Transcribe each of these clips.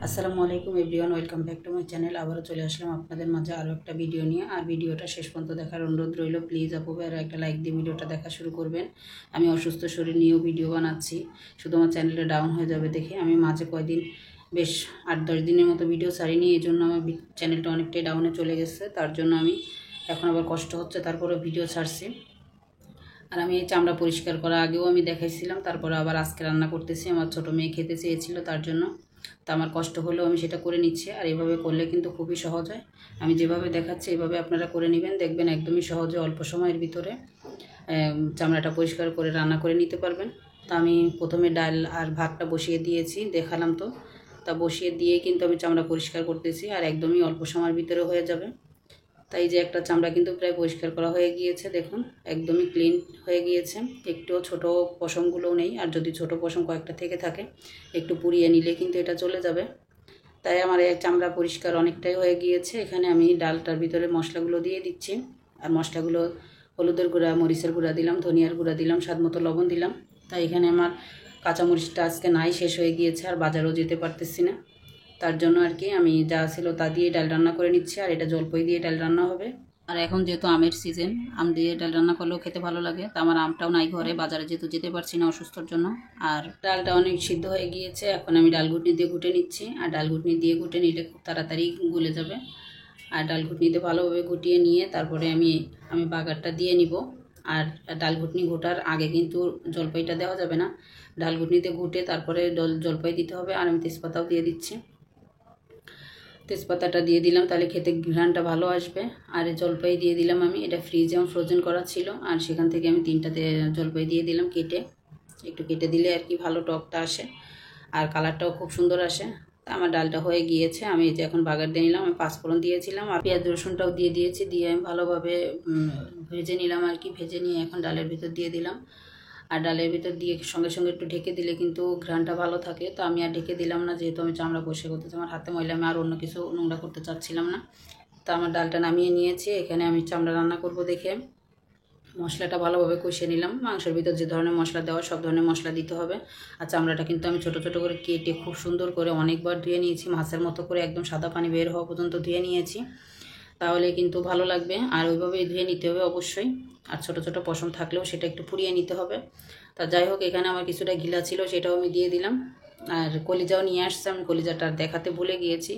আসসালামু আলাইকুম everyone, welcome back to my channel. আবারও চলে আসলাম আপনাদের মাঝে আরও একটা ভিডিও নিয়ে। আর ভিডিওটা শেষ পর্যন্ত দেখার অনুরোধ রইল। প্লিজ আপু ভাইরা একটা লাইক দিয়ে ভিডিওটা দেখা শুরু করবেন। আমি অসুস্থ শরীর নিয়েও ভিডিও বানাচ্ছি, শুধু আমার চ্যানেলটা ডাউন হয়ে যাবে দেখে। আমি মাঝে কয়েকদিন বেশ 8-10 দিনের মতো ভিডিও ছাড়িনি, এই জন্য আমার চ্যানেলটা অনেকটাই ডাউনে চলে গেছে। তার জন্য আমি এখন আবার কষ্ট হচ্ছে, তারপরে ভিডিও ছাড়ছি। আর আমি এই চামড়া পরিষ্কার করা আগেও আমি দেখাইছিলাম, তারপরে আবার আজকে রান্না করতেছি। আমার ছোটো মেয়ে খেতে চেয়েছিল, তার জন্য তো আমার কষ্ট হলেও আমি সেটা করে নিচ্ছি। আর এভাবে করলে কিন্তু খুবই সহজ হয়। আমি যেভাবে দেখাচ্ছি এভাবে আপনারা করে নেবেন, দেখবেন একদমই সহজে অল্প সময়ের ভিতরে চামড়াটা পরিষ্কার করে রান্না করে নিতে পারবেন। তা আমি প্রথমে ডাল আর ভাতটা বসিয়ে দিয়েছি, দেখালাম তো। তা বসিয়ে দিয়ে কিন্তু আমি চামড়া পরিষ্কার করতেছি, আর একদমই অল্প সময়ের ভিতরে হয়ে যাবে। তাই যে একটা চামড়া কিন্তু প্রায় পরিষ্কার করা হয়ে গিয়েছে, দেখুন একদমই ক্লিন হয়ে গিয়েছে। একটুও ছোটো পশমগুলোও নেই, আর যদি ছোটো পশম কয়েকটা থেকে থাকে একটু পুড়িয়ে নিলে কিন্তু এটা চলে যাবে। তাই আমার এই চামড়া পরিষ্কার অনেকটাই হয়ে গিয়েছে। এখানে আমি ডালটার ভিতরে মশলাগুলো দিয়ে দিচ্ছি। আর মশলাগুলো হলুদের গুঁড়া, মরিচের গুঁড়া দিলাম, ধনিয়ার গুঁড়া দিলাম, স্বাদ মতো লবণ দিলাম। তাই এখানে আমার কাঁচামরিচটা আজকে নাই, শেষ হয়ে গিয়েছে, আর বাজারও যেতে পারতেছি না। তার জন্য আর কি আমি যা ছিল তা দিয়ে ডাল রান্না করে নিচ্ছি। আর এটা জলপাই দিয়ে ডাল রান্না হবে। আর এখন যেহেতু আমের সিজন, আম দিয়ে ডাল রান্না করলেও খেতে ভালো লাগে। তা আমার আমটাও নাই ঘরে, বাজারে যেহেতু যেতে পারছি না অসুস্থর জন্য। আর ডালটা অনেক সিদ্ধ হয়ে গিয়েছে, এখন আমি ডাল ঘুটনি দিয়ে ঘুটে নিচ্ছি। আর ডাল ঘুটনি দিয়ে ঘুটে নিলে খুব তাড়াতাড়ি গুলে যাবে। আর ডাল ঘুটনিতে ভালোভাবে গুটিয়ে নিয়ে তারপরে আমি বাগারটা দিয়ে নিব। আর ডাল ঘুটনি ঘোটার আগে কিন্তু জলপাইটা দেওয়া যাবে না, ডাল ঘুটনিতে ঘুটে তারপরে জলপাই দিতে হবে। আর আমি তেজপাতাও দিয়ে দিচ্ছি, তেজপাতাটা দিয়ে দিলাম, তাহলে খেতে ঘ্রাণটা ভালো আসবে। আর জলপাই দিয়ে দিলাম আমি, এটা ফ্রিজে ফ্রোজেন করা ছিল, আর সেখান থেকে আমি 3টা জলপাই দিয়ে দিলাম কেটে। একটু কেটে দিলে আর কি ভালো টকটা আসে, আর কালারটাও খুব সুন্দর আসে। তা আমার ডালটা হয়ে গিয়েছে, আমি এই যে এখন বাগার দিয়ে নিলাম। আমি পাঁচফোড়ন দিয়েছিলাম আর পেঁয়াজ রসুনটাও দিয়ে দিয়েছি, দিয়ে আমি ভালোভাবে ভেজে নিলাম আর কি। ভেজে নিয়ে এখন ডালের ভিতর দিয়ে দিলাম। আর ডালের ভিতর দিয়ে সঙ্গে সঙ্গে একটু ঢেকে দিলে কিন্তু ঘ্রাণটা ভালো থাকে। তো আমি আর ঢেকে দিলাম না, যেহেতু আমি চামড়া পরিষ্কার করতেছি, আমার হাতে ময়লা, আমি আর অন্য কিছু নোংরা করতে চাচ্ছিলাম না। তো আমার ডালটা নামিয়ে নিয়েছি। এখানে আমি চামড়া রান্না করব দেখে মশলাটা ভালোভাবে কষিয়ে নিলাম। মাংসের ভিতর যে ধরনের মশলা দেওয়া সব ধরনের মশলা দিতে হবে। আর চামড়াটা কিন্তু আমি ছোটো ছোটো করে কেটে খুব সুন্দর করে অনেকবার ধুয়ে নিয়েছি, মাছের মতো করে একদম সাদা পানি বের হওয়া পর্যন্ত ধুয়ে নিয়েছি, তাহলে কিন্তু ভালো লাগবে। আর ওইভাবেই ধুয়ে নিতে হবে অবশ্যই। আর ছোটো ছোটো পশম থাকলেও সেটা একটু পুড়িয়ে নিতে হবে। তা যাই হোক, এখানে আমার কিছুটা ঘিলা ছিল, সেটাও আমি দিয়ে দিলাম। আর কলিজাও নিয়ে আসছে, আমি কলিজাটা দেখাতে ভুলে গিয়েছি।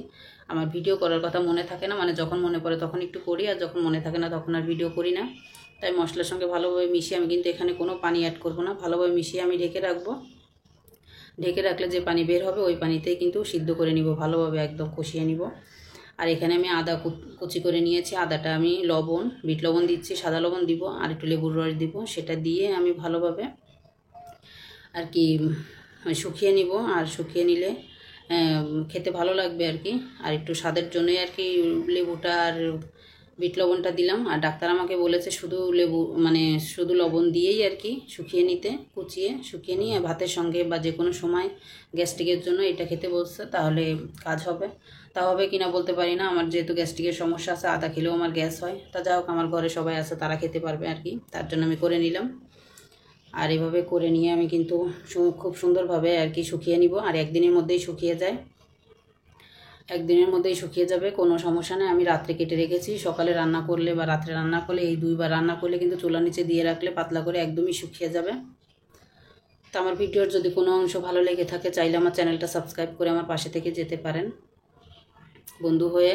আমার ভিডিও করার কথা মনে থাকে না, মানে যখন মনে পড়ে তখন একটু করি, আর যখন মনে থাকে না তখন আর ভিডিও করি না। তাই মশলার সঙ্গে ভালোভাবে মিশিয়ে আমি কিন্তু এখানে কোনো পানি অ্যাড করব না, ভালোভাবে মিশিয়ে আমি ঢেকে রাখবো। ঢেকে রাখলে যে পানি বের হবে ওই পানিতেই কিন্তু সিদ্ধ করে নিব, ভালোভাবে একদম কষিয়ে নিব। আর এখানে আমি আদা কুচি করে নিয়েছি, আদাটা আমি লবণ, বিট লবণ দিচ্ছি, সাদা লবণ দিব, আর একটু লেবুর রস দিব। সেটা দিয়ে আমি ভালোভাবে আর কি শুকিয়ে নিব। আর শুকিয়ে নিলে খেতে ভালো লাগবে আর কি। আর একটু স্বাদের জন্যই আর কি লেবুটা আর বিট লবণটা দিলাম। আর ডাক্তার আমাকে বলেছে শুধু লেবু মানে শুধু লবণ দিয়েই আর কি শুকিয়ে নিতে, কুচিয়ে শুকিয়ে নিয়ে ভাতের সঙ্গে বা যে কোনো সময় গ্যাস্ট্রিকের জন্য এটা খেতে বলছে, তাহলে কাজ হবে। তা হবে কিনা বলতে পারি না, আমার যেহেতু গ্যাস্ট্রিকের সমস্যা আছে, আদা খেলেও আমার গ্যাস হয়। তা যাই হোক, আমার ঘরে সবাই আছে, তারা খেতে পারবে আর কি, তার জন্য আমি করে নিলাম। আর এভাবে করে নিয়ে আমি কিন্তু খুব সুন্দরভাবে আর কি শুকিয়ে নিব। আর একদিনের মধ্যেই শুকিয়ে যায়, একদিনের মধ্যেই শুকিয়ে যাবে, কোনো সমস্যা নেই। আমি রাত্রে কেটে রেখেছি, সকালে রান্না করলে বা রাত্রে রান্না করলে, এই 2বার রান্না করলে কিন্তু চুলার নিচে দিয়ে রাখলে পাতলা করে একদমই শুকিয়ে যাবে। তো আমার ভিডিওর যদি কোনো অংশ ভালো লেগে থাকে, চাইলে আমার চ্যানেলটা সাবস্ক্রাইব করে আমার পাশে থেকে যেতে পারেন বন্ধু হয়ে।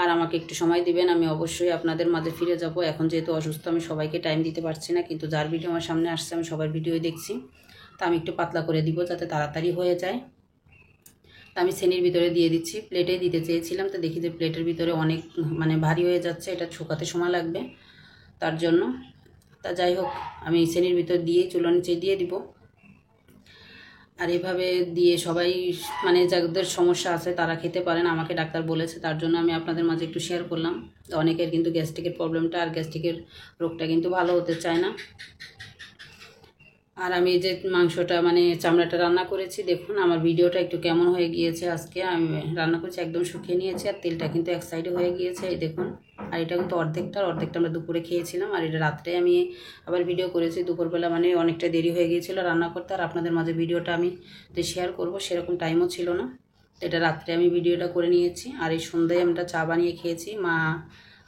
আর আমাকে একটু সময় দিবেন, আমি অবশ্যই আপনাদের মাঝে ফিরে যাব। এখন যেহেতু অসুস্থ, আমি সবাইকে টাইম দিতে পারছি না, কিন্তু যার ভিডিও আমার সামনে আসছে আমি সবার ভিডিওই দেখছি। তা আমি একটু পাতলা করে দিব যাতে তাড়াতাড়ি হয়ে যায়। তা আমি ছেনির ভিতরে দিয়ে দিচ্ছি, প্লেটেই দিতে চেয়েছিলাম, তো দেখি যে প্লেটের ভিতরে অনেক মানে ভারী হয়ে যাচ্ছে, এটা শুকাতে সময় লাগবে তার জন্য। তা যাই হোক, আমি ছেনির ভিতর দিয়ে চুলার নিচে দিয়ে দিব। আর এভাবে দিয়ে সবাই মানে যাদের সমস্যা আছে তারা খেতে পারেন, আমাকে ডাক্তার বলেছে, তার জন্য আমি আপনাদের মাঝে একটু শেয়ার করলাম। অনেকের কিন্তু গ্যাস্ট্রিকের প্রবলেমটা আর গ্যাস্ট্রিকের রোগটা কিন্তু ভালো হতে চায় না। আর আমি যে মাংসটা মানে চামড়াটা রান্না করেছি, দেখুন আমার ভিডিওটা একটু কেমন হয়ে গিয়েছে। আজকে আমি রান্না করেছি, একদম শুকিয়ে নিয়েছি, আর তেলটা কিন্তু এক সাইডে হয়ে গিয়েছে, এই দেখুন। আর এটা কিন্তু অর্ধেকটা আমরা দুপুরে খেয়েছিলাম, আর এটা রাত্রে আমি আবার ভিডিও করেছি দুপুরবেলা, মানে অনেকটা দেরি হয়ে গিয়েছিলো রান্না করতে। আর আপনাদের মাঝে ভিডিওটা আমি যে শেয়ার করব সেরকম টাইমও ছিল না, এটা রাত্রে আমি ভিডিওটা করে নিয়েছি। আর এই সন্ধ্যায় আমরা চা বানিয়ে খেয়েছি মা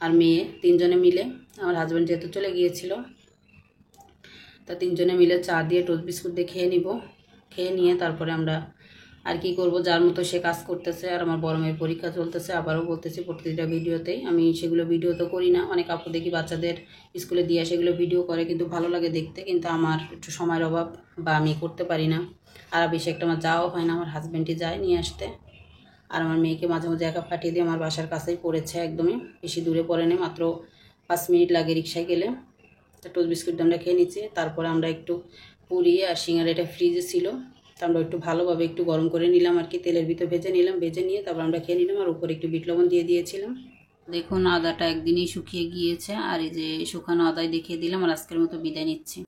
আর মেয়ে তিনজনে মিলে। আমার হাজব্যান্ড যেহেতু চলে গিয়েছিল, তা তিনজনে মিলে চা দিয়ে টোস্ট বিস্কুট দিয়ে খেয়ে নিব। খেয়ে নিয়ে তারপরে আমরা আর কি করব, যার মতো সে কাজ করতেছে। আর আমার বড় মেয়ের পরীক্ষা চলতেছে, আবারও বলতেছি প্রতিটা ভিডিওতেই আমি সেগুলো ভিডিও তো করি না। অনেক আপু দেখি বাচ্চাদের স্কুলে দিয়ে সেগুলো ভিডিও করে, কিন্তু ভালো লাগে দেখতে, কিন্তু আমার একটু সময়ের অভাব বা আমি করতে পারি না। আর বেশি একটা আমার যাওয়াও হয় না, আমার হাজব্যান্ডই যায় নিয়ে আসতে। আর আমার মেয়েকে মাঝে মাঝে একা পাঠিয়ে দিয়ে আমার বাসার কাছেই পড়েছে, একদমই বেশি দূরে পড়ে নেই, মাত্র 5 মিনিট লাগে রিক্সায় গেলে। তো টোস্ট বিস্কুট আমরা খেয়ে নিচ্ছি। তারপরে আমরা একটু পুরি আর সিঙ্গারা, এটা ফ্রিজে ছিল, তো আমরা একটু ভালোভাবে একটু গরম করে নিলাম আর কি, তেলের ভিতর ভেজে নিলাম। ভেজে নিয়ে তারপর আমরা খেয়ে নিলাম। আর উপরে একটু বিট লবণ দিয়ে দিয়েছিলাম। দেখুন আদাটা একদিনেই শুকিয়ে গিয়েছে। আর এই যে শুকানো আদায় দেখিয়ে দিলাম। আর আজকের মতো বিদায় নিচ্ছি।